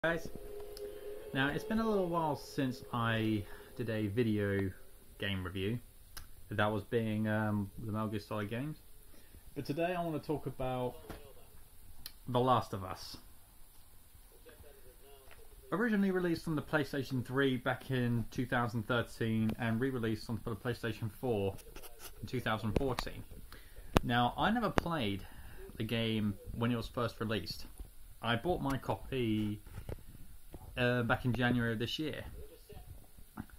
Guys, now it's been a little while since I did a video game review. That was being the Metal Gear Solid games. But today I want to talk about The Last of Us. Originally released on the PlayStation 3 back in 2013 and re-released for the PlayStation 4 in 2014. Now, I never played the game when it was first released. I bought my copy back in January of this year,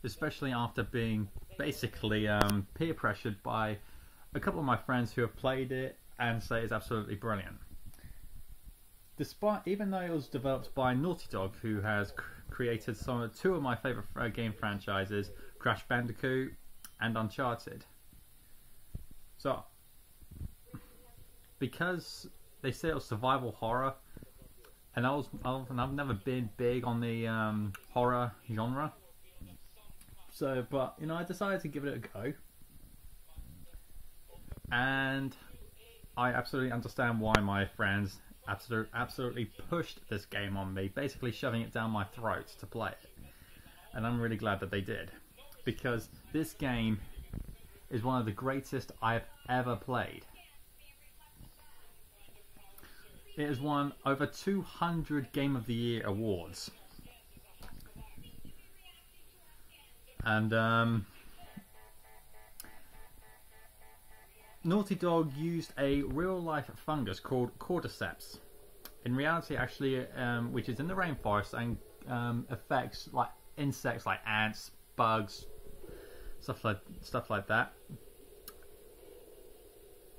especially after being basically peer pressured by a couple of my friends who have played it and say it's absolutely brilliant. Even though it was developed by Naughty Dog, who has created two of my favourite game franchises, Crash Bandicoot and Uncharted. So, because they say it was survival horror, and I've never been big on the horror genre. So, but I decided to give it a go, and I absolutely understand why my friends absolutely pushed this game on me, basically shoving it down my throat to play it. And I'm really glad that they did, because this game is one of the greatest I've ever played. It has won over 200 Game of the Year awards. And Naughty Dog used a real-life fungus called cordyceps. In reality, actually, which is in the rainforest and affects like insects like ants, bugs, stuff like that.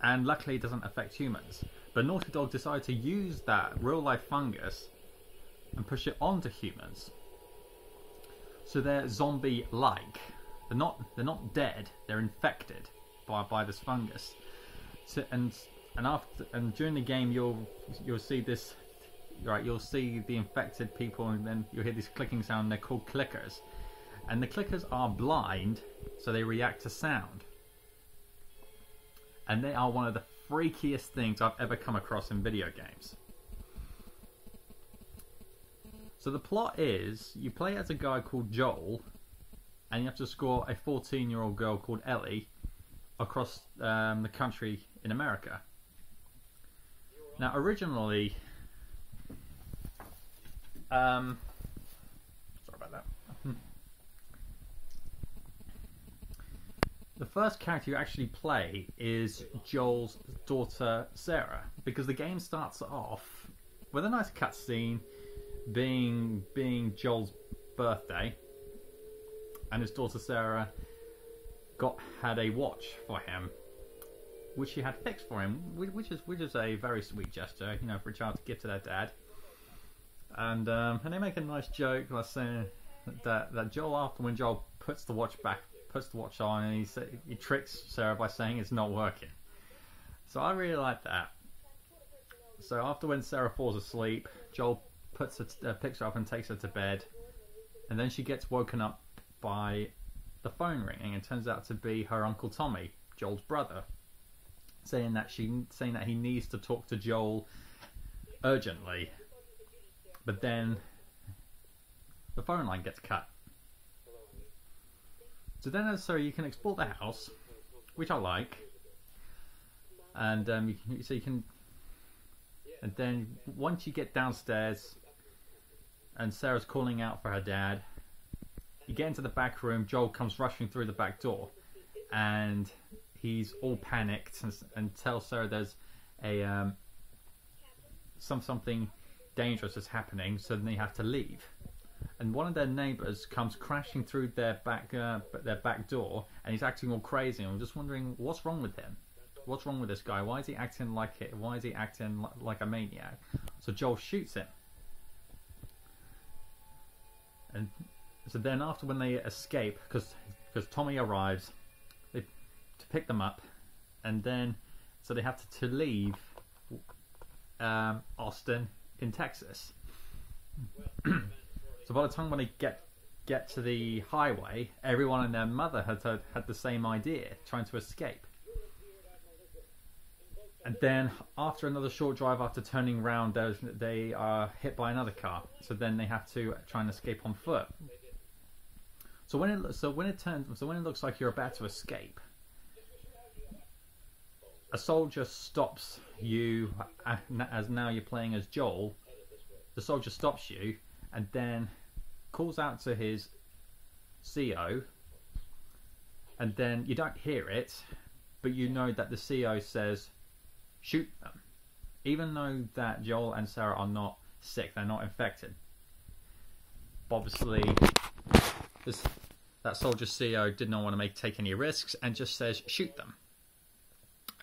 And luckily, it doesn't affect humans. But Naughty Dog decided to use that real-life fungus and push it onto humans. So they're zombie-like. They're not dead. They're infected by this fungus. So and during the game you'll see this, right? You'll see the infected people, and then you'll hear this clicking sound. They're called clickers, and the clickers are blind, so they react to sound. And they are one of the freakiest things I've ever come across in video games. So the plot is, you play as a guy called Joel, and you have to score a 14-year-old girl called Ellie across the country in America. Now originally, sorry about that. The first character you actually play is Joel's daughter Sarah, because the game starts off with a nice cutscene being Joel's birthday, and his daughter Sarah had a watch for him, which she had fixed for him, which is a very sweet gesture, for a child to give to their dad. And they make a nice joke, like saying that Joel, after when Joel puts the watch on, and he tricks Sarah by saying it's not working. So I really like that. So after when Sarah falls asleep, Joel picks her up and takes her to bed, and then she gets woken up by the phone ringing, and it turns out to be her Uncle Tommy, Joel's brother, saying that he needs to talk to Joel urgently. But then the phone line gets cut. So then, you can explore the house, which I like, and and then once you get downstairs, and Sarah's calling out for her dad, you get into the back room. Joel comes rushing through the back door, and he's all panicked and tells Sarah there's a something dangerous is happening, so then they have to leave. And one of their neighbours comes crashing through their back door, and he's acting all crazy. And I'm just wondering, what's wrong with him? What's wrong with this guy? Why is he acting like it? Why is he acting like a maniac? So Joel shoots him. And so then, after when they escape, because Tommy arrives to pick them up, and then so they have to leave Austin in Texas. So by the time when they get to the highway, everyone and their mother had the same idea, trying to escape. And then after another short drive, after turning around, they are hit by another car. So then they have to try and escape on foot. So when it looks like you're about to escape, a soldier stops you, as now you're playing as Joel. The soldier stops you and then calls out to his CO, and then you don't hear it, but you know that the CO says, shoot them. Even though that Joel and Sarah are not sick, they're not infected. But obviously, that soldier CO did not want to take any risks and just says, shoot them.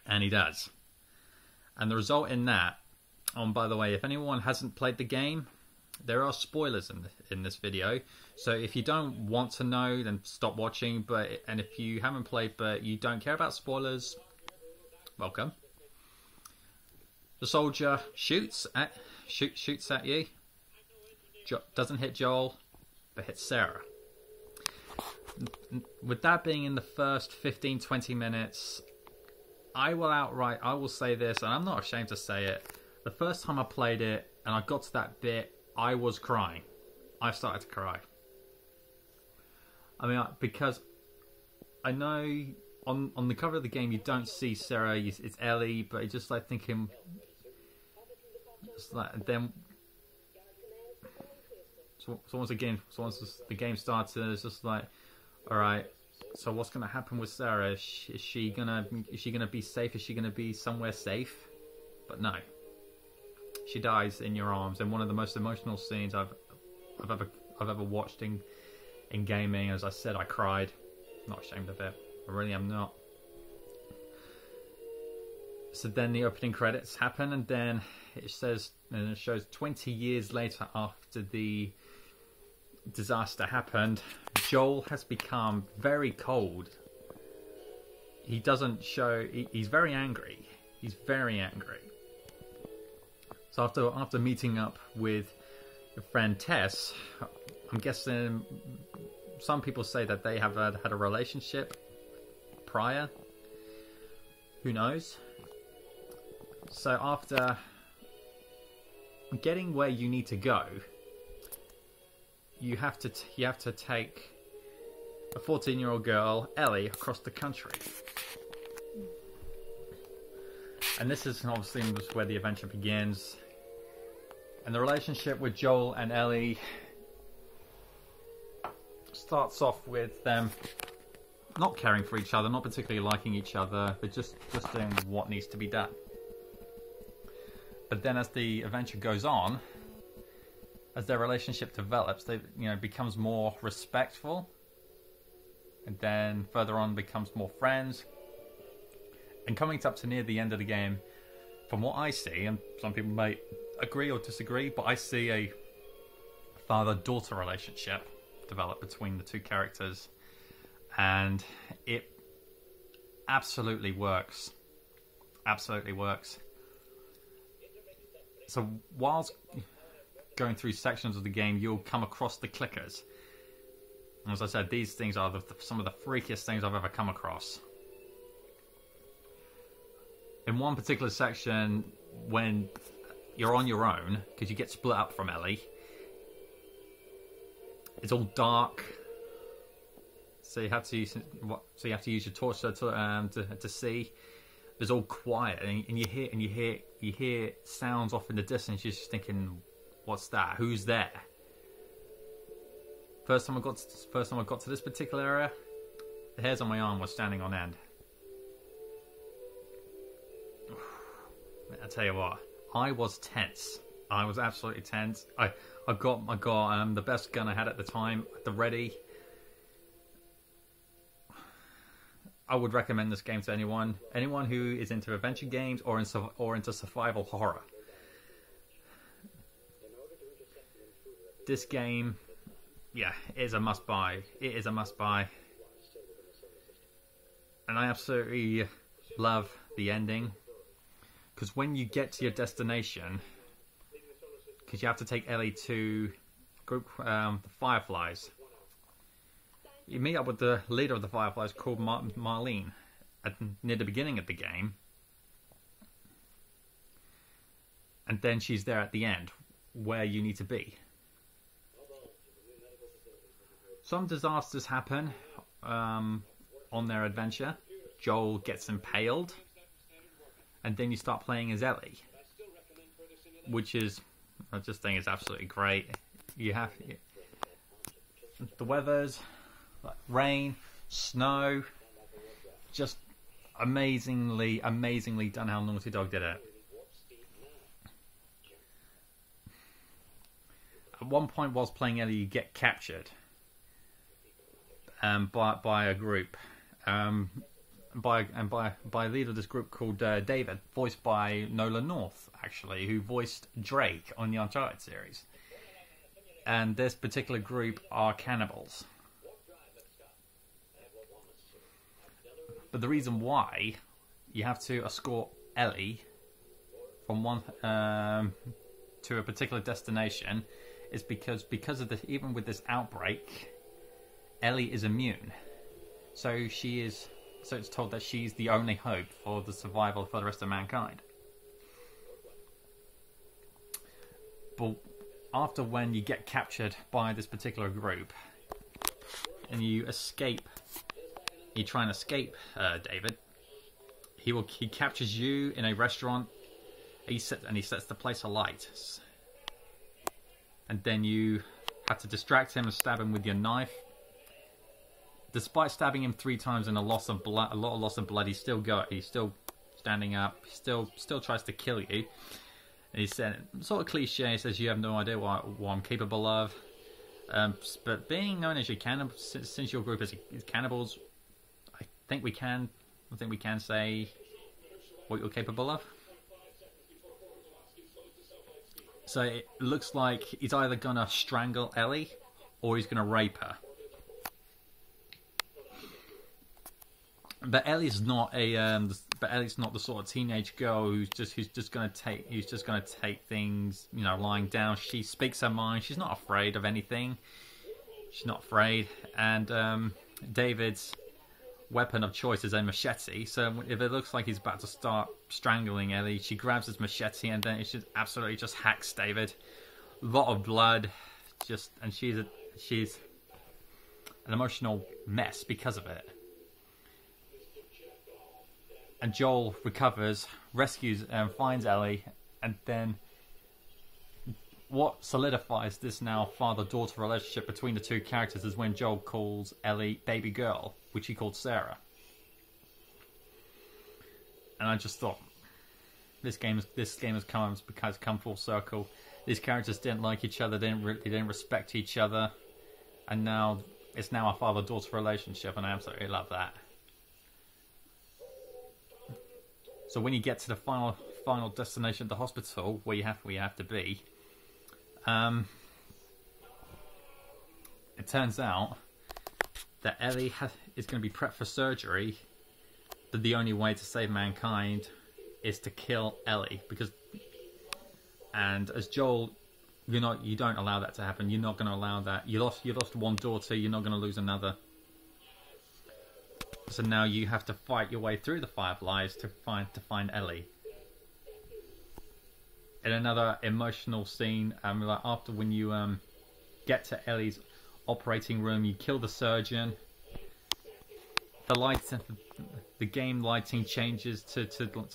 And he does. And the result in that, by the way, if anyone hasn't played the game, there are spoilers in this video. So if you don't want to know, then stop watching. And if you haven't played but you don't care about spoilers, welcome. The soldier shoots at you. Doesn't hit Joel, but hits Sarah. With that being in the first 15-20 minutes, I will say this, and I'm not ashamed to say it. The first time I played it and I got to that bit, I was crying. I started to cry. I mean, because I know on the cover of the game you don't see Sarah, it's Ellie, but it's just like thinking, it's like then. So once the game starts, it's just like, all right. So what's going to happen with Sarah? Is she gonna be safe? Is she gonna be somewhere safe? But no, she dies in your arms in one of the most emotional scenes I've ever watched in gaming. As I said, I cried. I'm not ashamed of it. I really am not. So then the opening credits happen, and then it shows 20 years later after the disaster happened, Joel has become very cold. He doesn't show. He's very angry. He's very angry. So after meeting up with your friend Tess, I'm guessing some people say that they have had a relationship prior. Who knows? So after getting where you need to go, you have to take a 14-year-old girl, Ellie, across the country. And this is obviously where the adventure begins. And the relationship with Joel and Ellie starts off with them not caring for each other, not particularly liking each other, but just doing what needs to be done. But then as the adventure goes on, as their relationship develops, becomes more respectful, and then further on becomes more friends. And coming up to near the end of the game, from what I see, and some people may agree or disagree, but I see a father-daughter relationship develop between the two characters, and it absolutely works. Absolutely works. So whilst going through sections of the game, you'll come across the clickers. And as I said, these things are some of the freakiest things I've ever come across. In one particular section, when you're on your own, because you get split up from Ellie, it's all dark, so you have to use your torch to see. It's all quiet, and you hear sounds off in the distance. You're just thinking, "What's that? Who's there?" First time I got to this particular area, the hairs on my arm were standing on end. I tell you what, I was tense. I was absolutely tense. I got the best gun I had at the time at the ready. I would recommend this game to anyone who is into adventure games or into survival horror. This game, yeah, is a must buy. It is a must buy, and I absolutely love the ending, because when you get to your destination, because you have to take Ellie to the Fireflies. You meet up with the leader of the Fireflies called Marlene near the beginning of the game. and then she's there at the end where you need to be. Some disasters happen on their adventure. Joel gets impaled, and then you start playing as Ellie, which is, I just think, is absolutely great. You have the weathers, like rain, snow, just amazingly done how Naughty Dog did it. At one point, whilst playing Ellie, you get captured by a group, by a leader of this group called David, voiced by Nolan North, actually, who voiced Drake on the Uncharted series. And this particular group are cannibals. But the reason why you have to escort Ellie from one to a particular destination is because of this. Even with this outbreak, Ellie is immune, so it's told that she's the only hope for the survival for the rest of mankind. But after, when you get captured by this particular group and you escape, you try and escape David. He captures you in a restaurant. He sets the place alight, and then you have to distract him and stab him with your knife. Despite stabbing him 3 times and a lot of loss of blood, he's still standing up. He still tries to kill you. And he said, sort of cliche, he says, "You have no idea what I'm capable of." But being known as a cannibal, since your group is cannibals, I think we can say what you're capable of. So it looks like he's either gonna strangle Ellie or he's gonna rape her. But Ellie's not the sort of teenage girl who's just gonna take things, lying down. She speaks her mind. She's not afraid of anything. She's not afraid. And David's weapon of choice is a machete. So if it looks like he's about to start strangling Ellie, she grabs his machete and then it absolutely just hacks David. A lot of blood, and she's an emotional mess because of it. And Joel recovers, rescues and finds Ellie, and then what solidifies this now father-daughter relationship between the two characters is when Joel calls Ellie baby girl, which he called Sarah. And I just thought, this game has come full circle. These characters didn't like each other, they didn't respect each other, and now it's a father-daughter relationship, and I absolutely love that. So when you get to the final destination, the hospital, where you have to be, it turns out that Ellie is going to be prepped for surgery, but the only way to save mankind is to kill Ellie, and as Joel, you don't allow that to happen. You're not going to allow that. You lost one daughter. You're not going to lose another. So now you have to fight your way through the Fireflies to find Ellie. In another emotional scene, after when you get to Ellie's operating room, you kill the surgeon. The game lighting changes to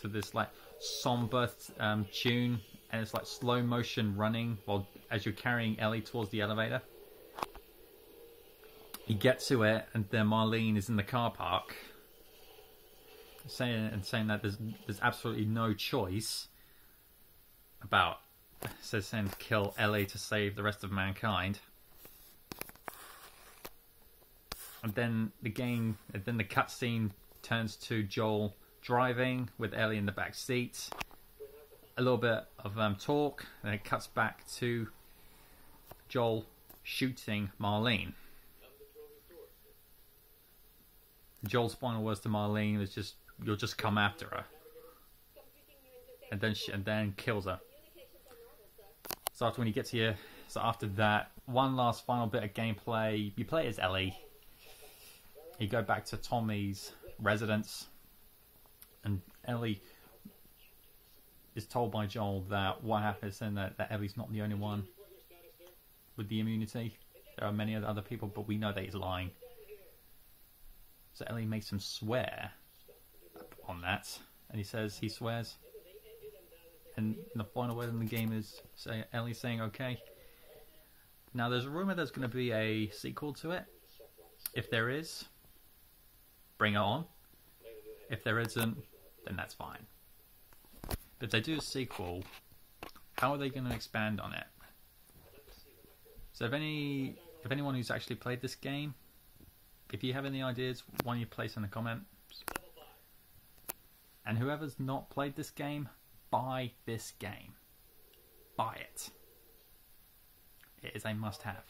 this like somber tune, and it's like slow motion running as you're carrying Ellie towards the elevator. You get to it, and then Marlene is in the car park, saying that there's absolutely no choice saying to kill Ellie to save the rest of mankind. And then the cutscene turns to Joel driving with Ellie in the back seat. A little bit of talk, and it cuts back to Joel shooting Marlene. Joel's final words to Marlene was just, "You'll just come after her," and then kills her. So after that, one last final bit of gameplay. You play as Ellie. You go back to Tommy's residence, and Ellie is told by Joel that what happens and that Ellie's not the only one with the immunity. There are many other people, but we know that he's lying. So Ellie makes him swear on that, and he says he swears. And the final word in the game is Ellie saying okay. Now there's a rumour there's going to be a sequel to it. If there is, bring it on. If there isn't, then that's fine. But if they do a sequel, how are they going to expand on it? So if anyone who's actually played this game, if you have any ideas, why don't you place in the comments? And whoever's not played this game, buy this game. Buy it. It is a must-have.